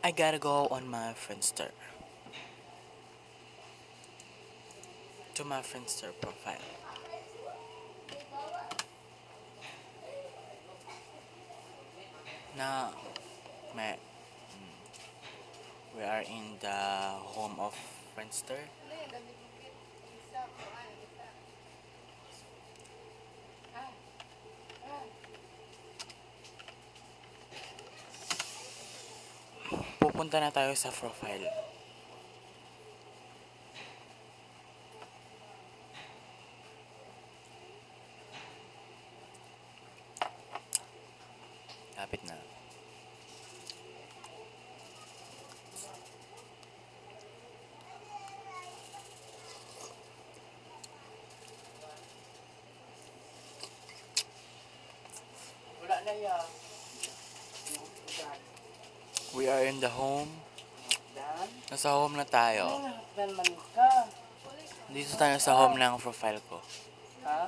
I gotta go on my Friendster. To my Friendster profile. Now, may, we are in the home of Friendster. Pupunta na tayo sa profile. Lapit na. Wala na yan. We are in the home. Dan? Nasa home na tayo. Dan man ka. Dito tayo sa home ng profile ko. Ha?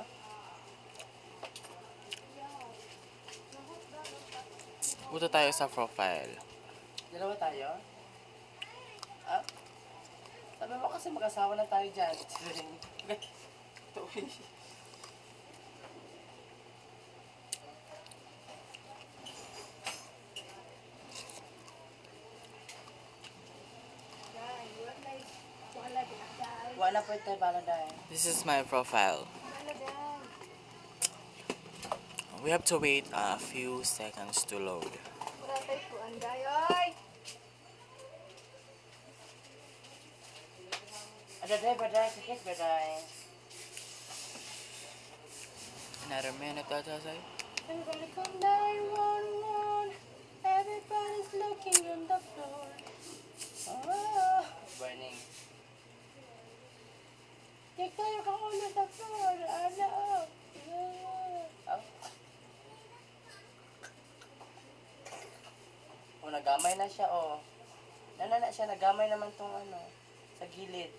Punta tayo sa profile. Dalawa tayo? Ha? Sabi mo kasi mag-asawa na tayo dyan. Wala po tayo bala dahil. This is my profile. We have to wait a few seconds to load. Ada day, baday, sakit, baday. Another minute, Tatasay. Everybody come 911. Everybody's looking on the floor. Oh, burning. Take tayo kang on the floor. Ano? Oh. Oh, nagamay na siya, oh. Nanana siya, nagamay naman tong ano, sa gilid.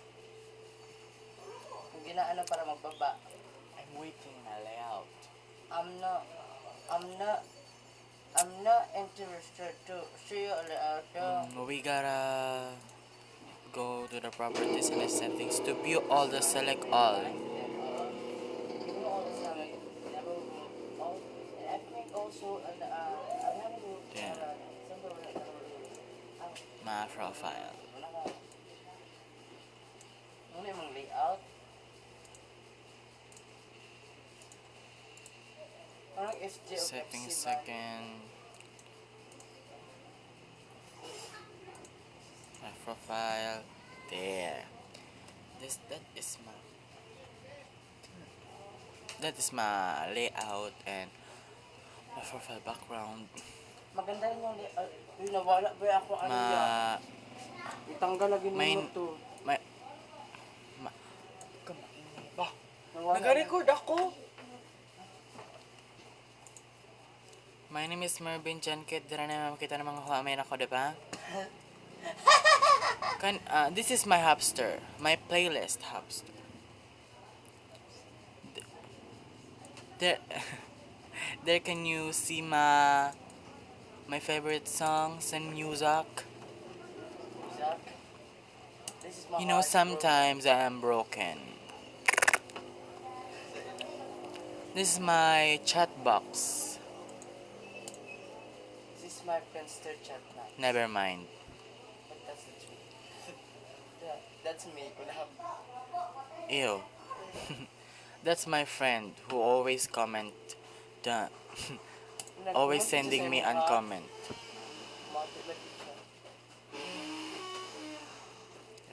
Kung ginaano para magbaba. I'm waiting my layout. I'm not interested to see you layout. We gotta go to the properties and the settings to view all the select all. Yeah. My profile. Ano yung layout? Parang FJ o Settings FC ba? second. My profile. There. That is my layout and my profile background. Maganda rin yung layout. Uy, nawala ba ako ano yan? Ma Itanggal lagi Main- mo to. my Bah, Nawala. nag-record ako. My name is Mervin Jankit. Dira na makita ng mga huamay ako, diba? This is my Hopster. My playlist Hopster. There, there can you see my favorite songs and music. Zach, this is my You know, heart, sometimes I am broken. This is my chat box. bro. This is my Friendster chat na. Never mind. But that's the truth. Yeah, that's me. Kunahap. Ew. That's my friend who always comment. The, always sending me uncomment.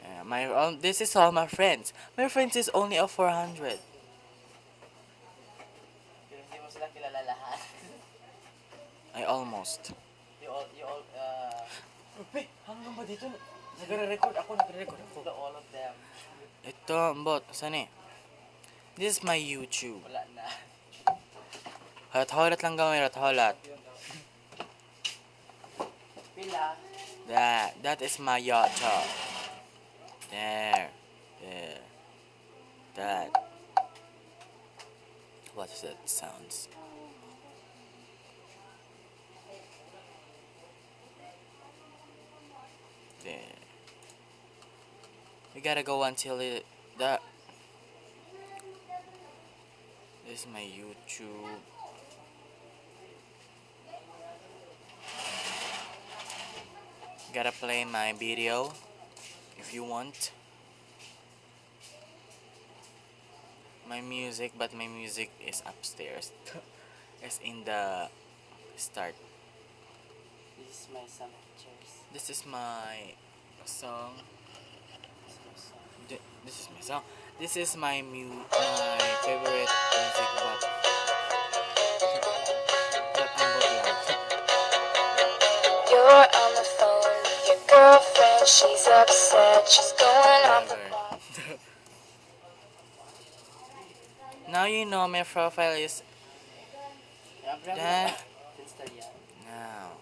Yeah, this is all my friends. My friends is only of 400. Hindi mo sila kilala lahat. I almost. You all, Hanggang ba dito? Nagre-record ako. all of them. Ito, bot. Saan eh? This is my YouTube. Wala na. Halat-halat lang gawin. Halat-halat. Pila? That is my YouTube. There. That. What is that sounds? We gotta go until the. This is my YouTube. Gotta play my video if you want. My music, but my music is upstairs. It's in the start. This is my some pictures. This is my song. This is my song. This is my song. This is my my favorite music, but ang lang. You're on the phone with your girlfriend, she's upset, she's going off the Whatever. clock. Now you know my profile is Abraham Dad. Insta yan. now.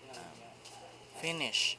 Yan. Finish.